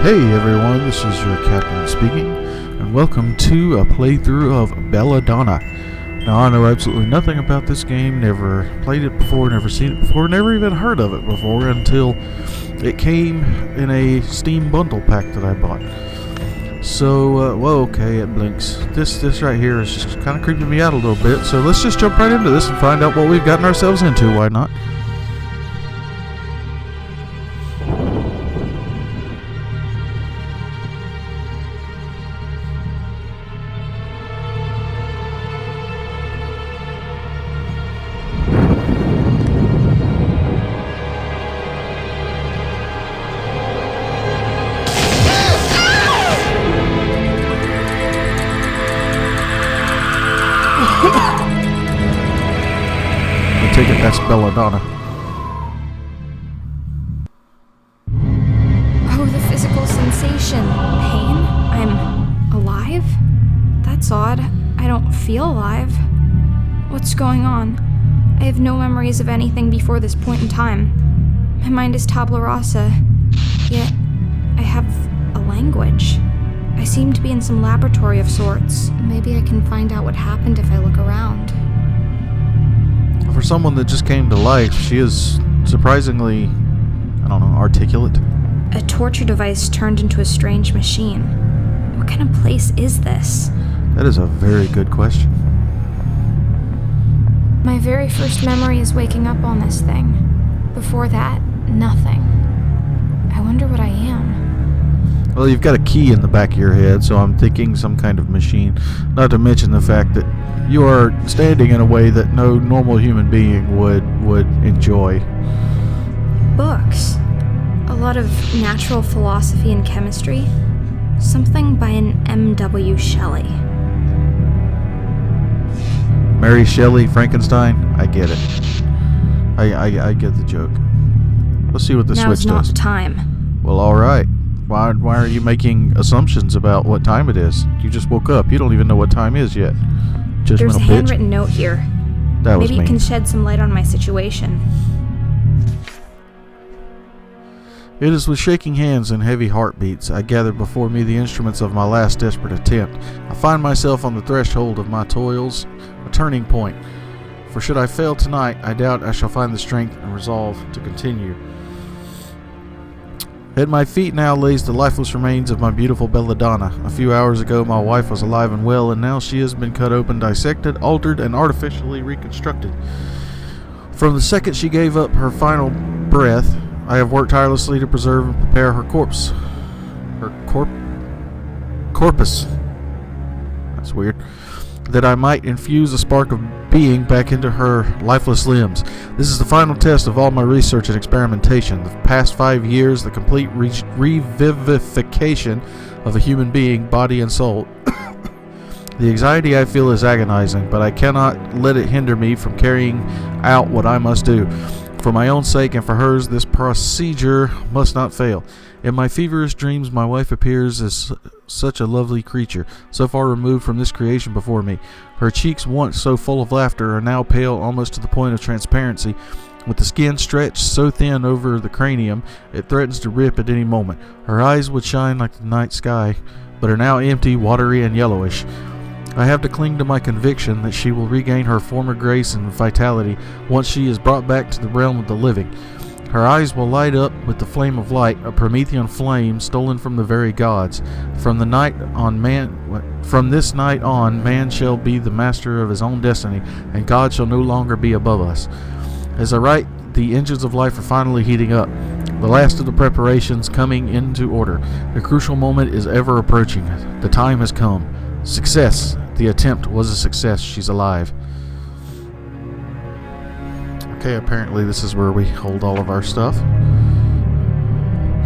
Hey everyone, this is your captain speaking, and welcome to a playthrough of Belladonna. Now, I know absolutely nothing about this game, never played it before, never seen it before, never even heard of it before until it came in a Steam bundle pack that I bought. So, whoa, okay, it blinks. This right here is just kind of creeping me out a little bit, so let's just jump right into this and find out what we've gotten ourselves into, why not? I take it that's Belladonna. Oh, the physical sensation. Pain? I'm alive? That's odd. I don't feel alive. What's going on? I have no memories of anything before this point in time. My mind is tabula rasa, yet I have a language. I seem to be in some laboratory of sorts. Maybe I can find out what happened if I look around. For someone that just came to life, she is surprisingly, articulate. A torture device turned into a strange machine. What kind of place is this? That is a very good question. My very first memory is waking up on this thing. Before that, nothing. I wonder what I am. Well, you've got a key in the back of your head, so I'm thinking some kind of machine. Not to mention the fact that you are standing in a way that no normal human being would enjoy. Books. A lot of natural philosophy and chemistry. Something by an M.W. Shelley. Mary Shelley, Frankenstein, I get it. I get the joke. Let's see what the Now's switch not does. the time. Well, alright. Why are you making assumptions about what time it is? You just woke up. You don't even know what time is yet. There's a Judgmental bitch. handwritten note here. That was Maybe it mean. can shed some light on my situation. It is with shaking hands and heavy heartbeats I gather before me the instruments of my last desperate attempt. I find myself on the threshold of my toils, a turning point. For should I fail tonight, I doubt I shall find the strength and resolve to continue. At my feet now lays the lifeless remains of my beautiful Belladonna. A few hours ago my wife was alive and well, and now she has been cut open, dissected, altered, and artificially reconstructed. From the second she gave up her final breath, I have worked tirelessly to preserve and prepare her corpse. Corpus. That's weird. That I might infuse a spark of being back into her lifeless limbs. This is the final test of all my research and experimentation. The past 5 years, the complete revivification of a human being, body and soul. The anxiety I feel is agonizing, but I cannot let it hinder me from carrying out what I must do. For my own sake and for hers, this procedure must not fail. In my feverish dreams, my wife appears as such a lovely creature, so far removed from this creation before me. Her cheeks, once so full of laughter, are now pale almost to the point of transparency. With the skin stretched so thin over the cranium, it threatens to rip at any moment. Her eyes would shine like the night sky, but are now empty, watery, and yellowish. I have to cling to my conviction that she will regain her former grace and vitality once she is brought back to the realm of the living. Her eyes will light up with the flame of light, a Promethean flame stolen from the very gods. From this night on, man shall be the master of his own destiny, and God shall no longer be above us. As I write, the engines of life are finally heating up, the last of the preparations coming into order. The crucial moment is ever approaching. The time has come. Success. The attempt was a success. She's alive. Okay, apparently this is where we hold all of our stuff.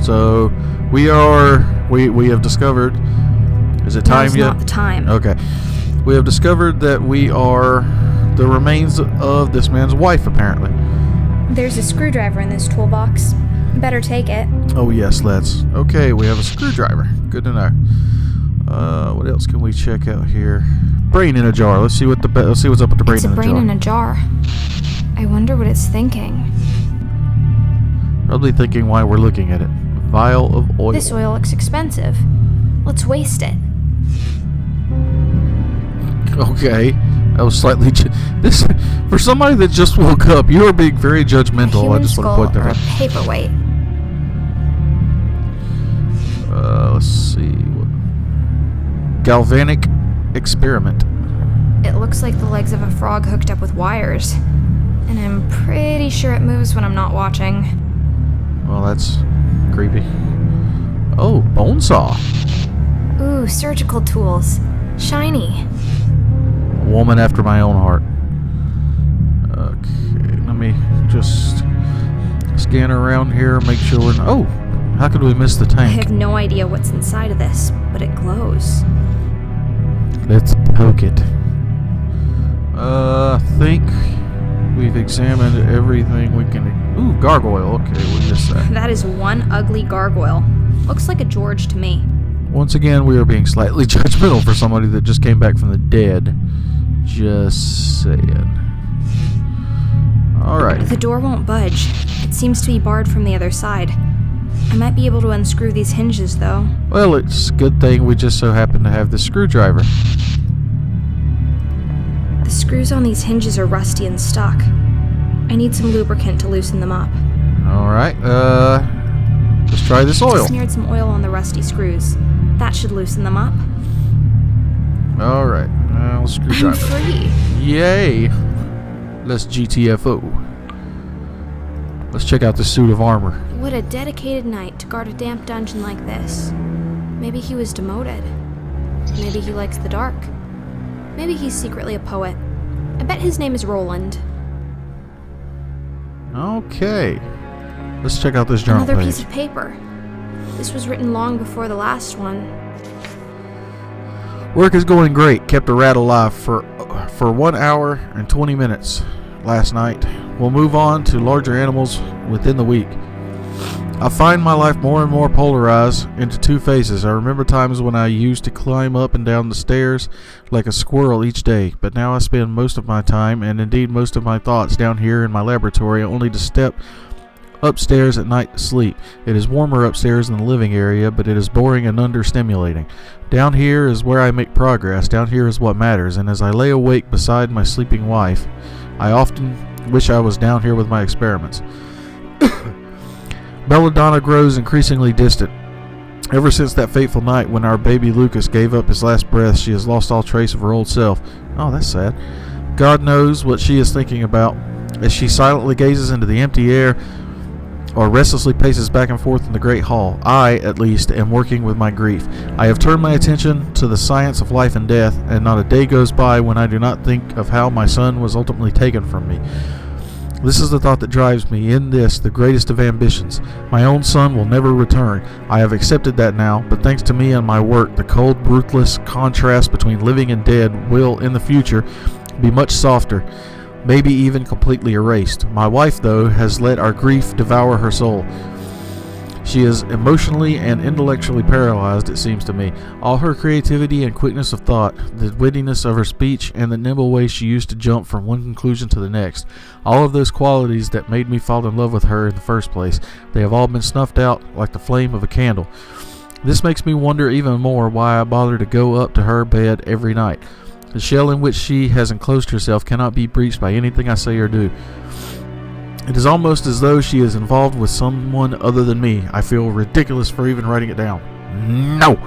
So we have discovered. Is it time Now's yet? Not the time. Okay. We have discovered that we are the remains of this man's wife, apparently. There's a screwdriver in this toolbox. Better take it. Oh yes, let's. Okay, we have a screwdriver. Good to know. What else can we check out here? Brain in a jar. Let's see what's up with the brain It's in a a jar. brain in a jar. I wonder what it's thinking. Probably thinking why we're looking at it. vial of oil. This oil looks expensive. Let's waste it. Okay, that was slightly this for somebody that just woke up. You are being very judgmental. I just want to point that out. A paperweight. Let's see. Galvanic experiment. It looks like the legs of a frog hooked up with wires, and I'm pretty sure it moves when I'm not watching. Well, that's creepy. Oh, bone saw. Ooh, surgical tools. Shiny. A woman after my own heart. Okay, let me just scan around here, make sure we're... Oh, how could we miss the I tank? have no idea what's inside of this, but it glows. Let's poke it. I think we've examined everything we can... Ooh, gargoyle. Okay, we missed that. That is one ugly gargoyle. Looks like a George to me. Once again, we are being slightly judgmental for somebody that just came back from the dead. Just saying. Alright. The door won't budge. It seems to be barred from the other side. I might be able to unscrew these hinges, though. Well, it's a good thing we just so happen to have this screwdriver. The screws on these hinges are rusty and stuck. I need some lubricant to loosen them up. Alright, let's try this I oil. smeared some oil on the rusty screws. That should loosen them up. Alright, screwdriver. I'm free. Yay! Let's GTFO. Let's check out this suit of armor. What a dedicated knight to guard a damp dungeon like this. Maybe he was demoted. Maybe he likes the dark. Maybe he's secretly a poet. I bet his name is Roland. Okay. Let's check out this journal Another page. piece of paper. This was written long before the last one. Work is going great. Kept a rat alive for 1 hour and 20 minutes last night. We'll move on to larger animals within the week. I find my life more and more polarized into two phases. I remember times when I used to climb up and down the stairs like a squirrel each day, but now I spend most of my time, and indeed most of my thoughts, down here in my laboratory, only to step upstairs at night to sleep. It is warmer upstairs in the living area, but it is boring and understimulating. Down here is where I make progress. Down here is what matters, and as I lay awake beside my sleeping wife, I often wish I was down here with my experiments. Belladonna grows increasingly distant. Ever since that fateful night when our baby Lucas gave up his last breath, she has lost all trace of her old self. Oh, that's sad. God knows what she is thinking about as she silently gazes into the empty air or restlessly paces back and forth in the great hall. I, at least, am working with my grief. I have turned my attention to the science of life and death, and not a day goes by when I do not think of how my son was ultimately taken from me. This is the thought that drives me. In this, the greatest of ambitions. My own son will never return. I have accepted that now, but thanks to me and my work, the cold, ruthless contrast between living and dead will, in the future, be much softer, maybe even completely erased. My wife, though, has let our grief devour her soul. She is emotionally and intellectually paralyzed, it seems to me. All her creativity and quickness of thought, the wittiness of her speech, and the nimble way she used to jump from one conclusion to the next, all of those qualities that made me fall in love with her in the first place, they have all been snuffed out like the flame of a candle. This makes me wonder even more why I bother to go up to her bed every night. The shell in which she has enclosed herself cannot be breached by anything I say or do. It is almost as though she is involved with someone other than me. I feel ridiculous for even writing it down. No!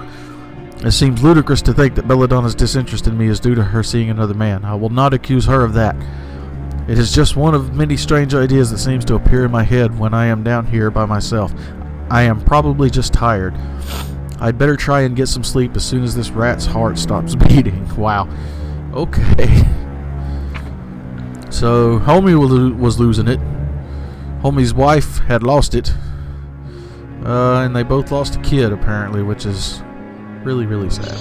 It seems ludicrous to think that Belladonna's disinterest in me is due to her seeing another man. I will not accuse her of that. It is just one of many strange ideas that seems to appear in my head when I am down here by myself. I am probably just tired. I'd better try and get some sleep as soon as this rat's heart stops beating. Wow. Okay. So, Homie was losing it. Homie's wife had lost it. And they both lost a kid, apparently, which is really, really sad.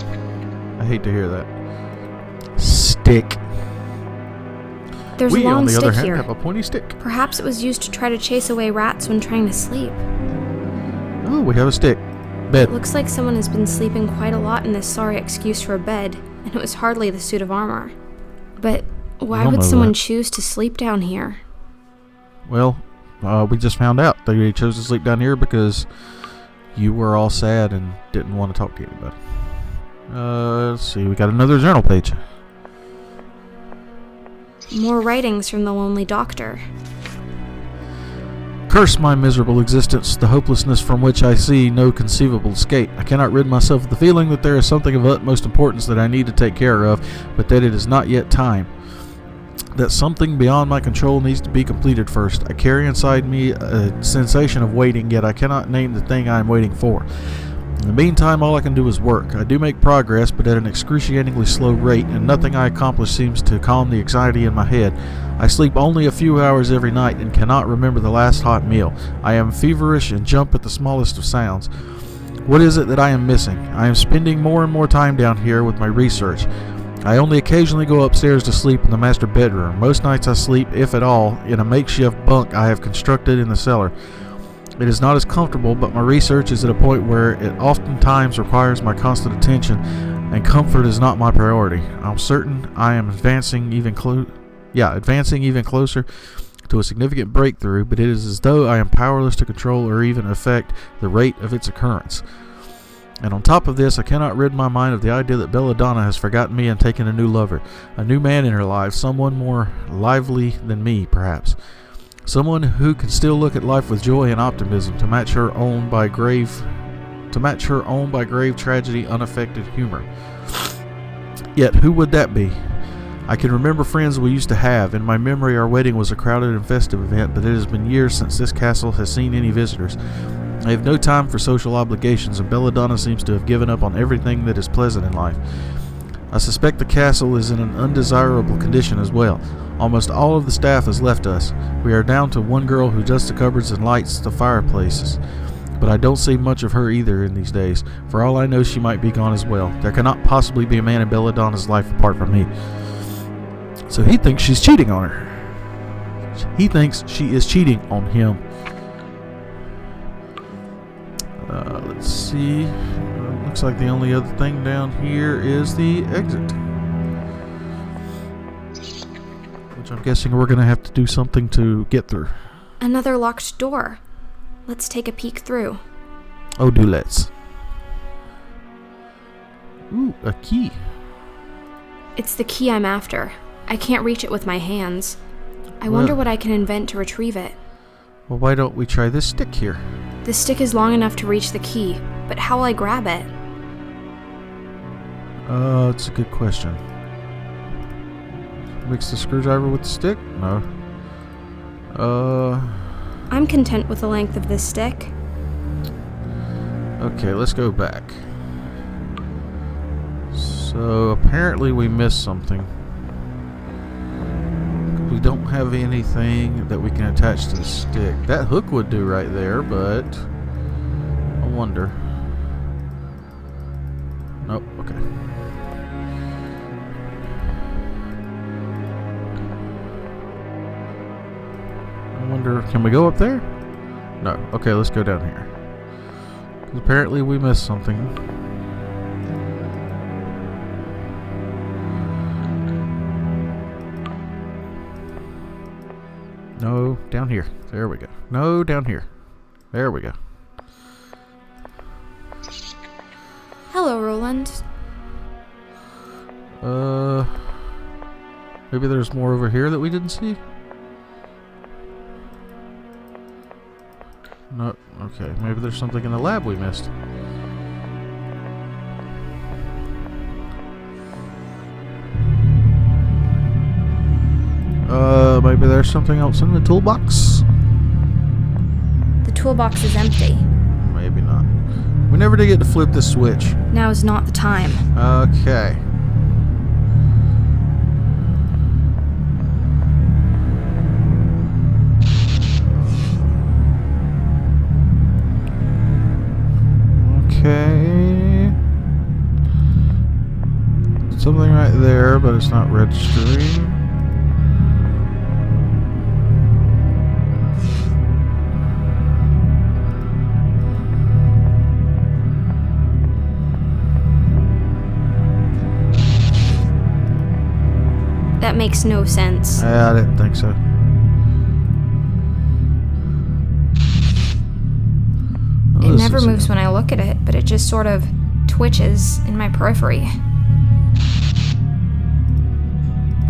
I hate to hear that. Stick. There's We, a long on the stick other hand, here. have a pointy stick. Perhaps it was used to try to chase away rats when trying to sleep. Oh, we have a stick. Bed. Looks like someone has been sleeping quite a lot in this sorry excuse for a bed, and it was hardly the suit of armor. But why don't would know someone that. choose to sleep down here? Well, we just found out they chose to sleep down here because you were all sad and didn't want to talk to anybody. Let's see. We got another journal page. More writings from the lonely doctor. Curse my miserable existence, the hopelessness from which I see no conceivable escape. I cannot rid myself of the feeling that there is something of utmost importance that I need to take care of, but that it is not yet time. That something beyond my control needs to be completed first. I carry inside me a sensation of waiting, yet I cannot name the thing I am waiting for. In the meantime, all I can do is work. I do make progress, but at an excruciatingly slow rate, and nothing I accomplish seems to calm the anxiety in my head. I sleep only a few hours every night and cannot remember the last hot meal. I am feverish and jump at the smallest of sounds. What is it that I am missing? I am spending more and more time down here with my research. I only occasionally go upstairs to sleep in the master bedroom. Most nights I sleep, if at all, in a makeshift bunk I have constructed in the cellar. It is not as comfortable, but my research is at a point where it oftentimes requires my constant attention, and comfort is not my priority. I'm certain I am advancing even closer to a significant breakthrough, but it is as though I am powerless to control or even affect the rate of its occurrence. And on top of this, I cannot rid my mind of the idea that Belladonna has forgotten me and taken a new lover, a new man in her life, someone more lively than me, perhaps. Someone who can still look at life with joy and optimism, to match her own by grave tragedy unaffected humor. Yet who would that be? I can remember friends we used to have. In my memory, our wedding was a crowded and festive event, but it has been years since this castle has seen any visitors. I have no time for social obligations, and Belladonna seems to have given up on everything that is pleasant in life. I suspect the castle is in an undesirable condition as well. Almost all of the staff has left us. We are down to one girl who does the cupboards and lights the fireplaces. But I don't see much of her either in these days. For all I know, she might be gone as well. There cannot possibly be a man in Belladonna's life apart from me. So he thinks she's cheating on her. He thinks she is cheating on him. Let's see. Looks like the only other thing down here is the exit. Which I'm guessing we're going to have to do something to get through. Another locked door. Let's take a peek through. Oh, do let's. Ooh, a key. It's the key I'm after. I can't reach it with my hands. I wonder what I can invent to retrieve it. Well, why don't we try this stick here? The stick is long enough to reach the key, but how will I grab it? It's a good question. Mix the screwdriver with the stick? No. I'm content with the length of this stick. Okay, let's go back. So, apparently we missed something. We don't have anything that we can attach to the stick. That hook would do right there, but I wonder. Nope, okay. I wonder, can we go up there? No. Okay, let's go down here. 'Cause apparently we missed something. No, down here. There we go. No, down here. There we go. Hello, Roland. Maybe there's more over here that we didn't see? No, okay. Maybe there's something in the lab we missed. Maybe there's something else in the toolbox? The toolbox is empty. Maybe not. We never did get to flip this switch. Now is not the time. Okay. Okay. Something right there, but it's not registering. That makes no sense. I didn't think so. It never moves when I look at it, but it just sort of twitches in my periphery.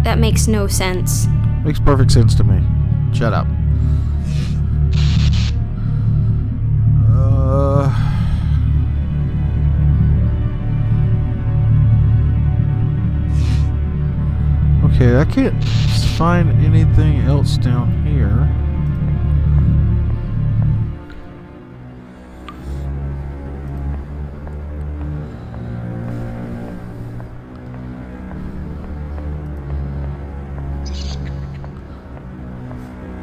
That makes no sense. Makes perfect sense to me. Shut up. Okay, I can't find anything else down here.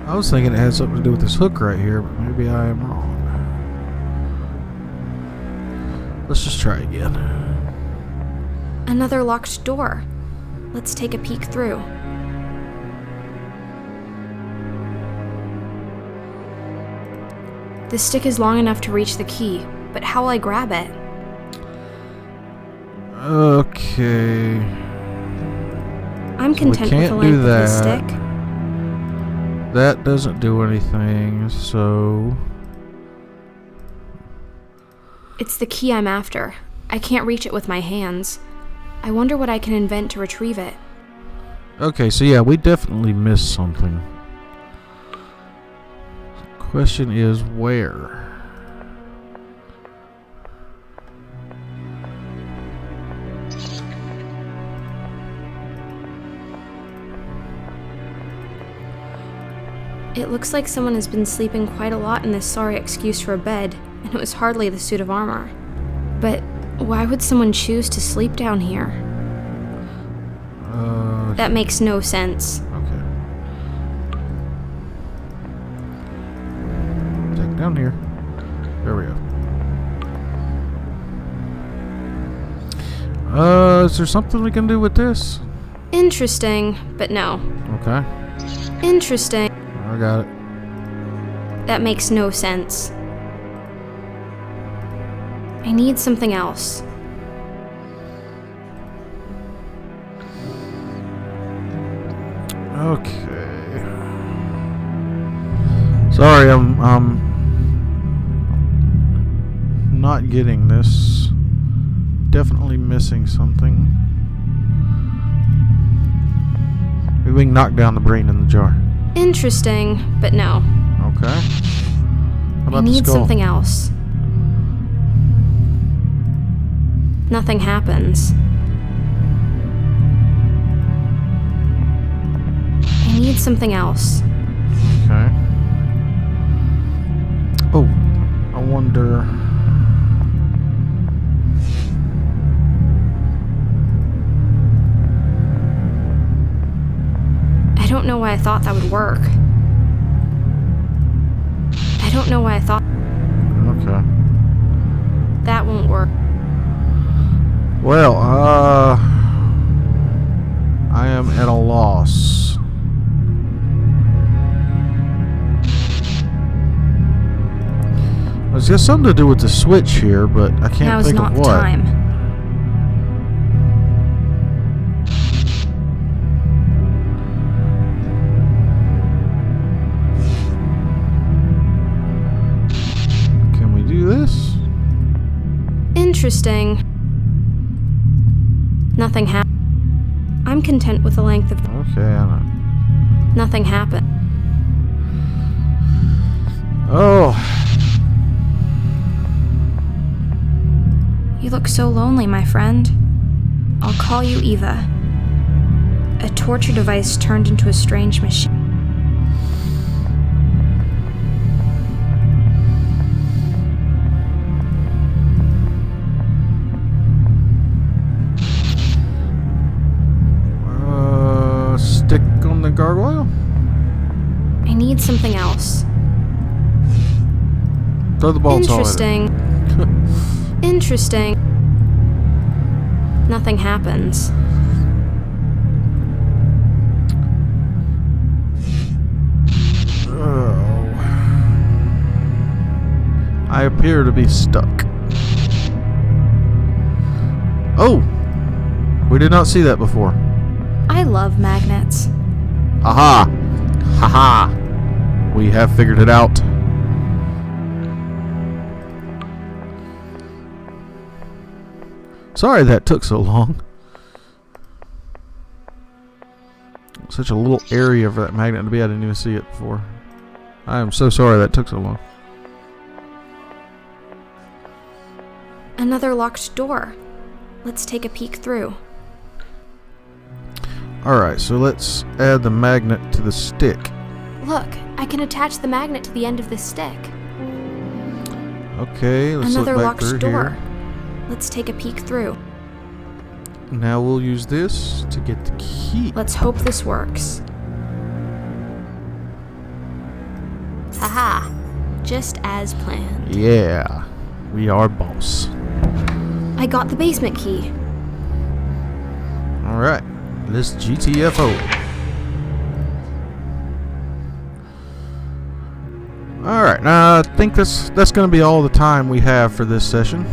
I was thinking it had something to do with this hook right here, but maybe I am wrong. Let's just try again. Another locked door. Let's take a peek through. The stick is long enough to reach the key, but how will I grab it? Okay. I'm content with the length of the stick. That doesn't do anything, so... It's the key I'm after. I can't reach it with my hands. I wonder what I can invent to retrieve it. Okay, so yeah, we definitely missed something. Question is, where? It looks like someone has been sleeping quite a lot in this sorry excuse for a bed, and it was hardly the suit of armor. But why would someone choose to sleep down here? That makes no sense. Okay. Check down here. There we go. Is there something we can do with this? Interesting, but no. Okay. Interesting. I got it. That makes no sense. I need something else. Okay. Sorry, I'm not getting this. Definitely missing something. Maybe we can knock down the brain in the jar. Interesting, but no. Okay. How about I need the skull? something else. Nothing happens. I need something else. Okay. Oh, I wonder. I don't know why I thought that would work. I don't know why I thought Okay. that won't work. Well, I am at a loss. It's got something to do with the switch here, but I can't Now's think not of the what. time. Can we do this? Interesting. Nothing happened. I'm content with the length of. Okay, I know. Nothing happened. Oh, You look so lonely, my friend. I'll call you Eva. A torture device turned into a strange machine. stick on the gargoyle? I need something else. Throw the bolts on it. Interesting. Interesting. Nothing happens. Oh. I appear to be stuck. Oh! We did not see that before. I love magnets. Aha! Haha! We have figured it out. Sorry that took so long. Such a little area for that magnet to be. I didn't even see it before. I am so sorry that took so long. Another locked door. Let's take a peek through. Alright, so let's add the magnet to the stick. Look, I can attach the magnet to the end of this stick. Okay, let's Another look back locked through door. here. Let's take a peek through. Now we'll use this to get the key. Let's hope this works. Haha, just as planned. Yeah, we are boss. I got the basement key. Alright, let's GTFO. Alright, now I think that's going to be all the time we have for this session.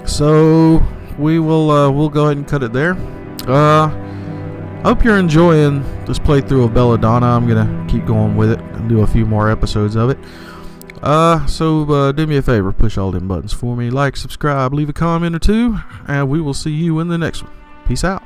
So we will we'll go ahead and cut it there. Hope you're enjoying this playthrough of Belladonna. I'm gonna keep going with it and do a few more episodes of it. So do me a favor, push all them buttons for me, like, subscribe, leave a comment or two, and we will see you in the next one. Peace out.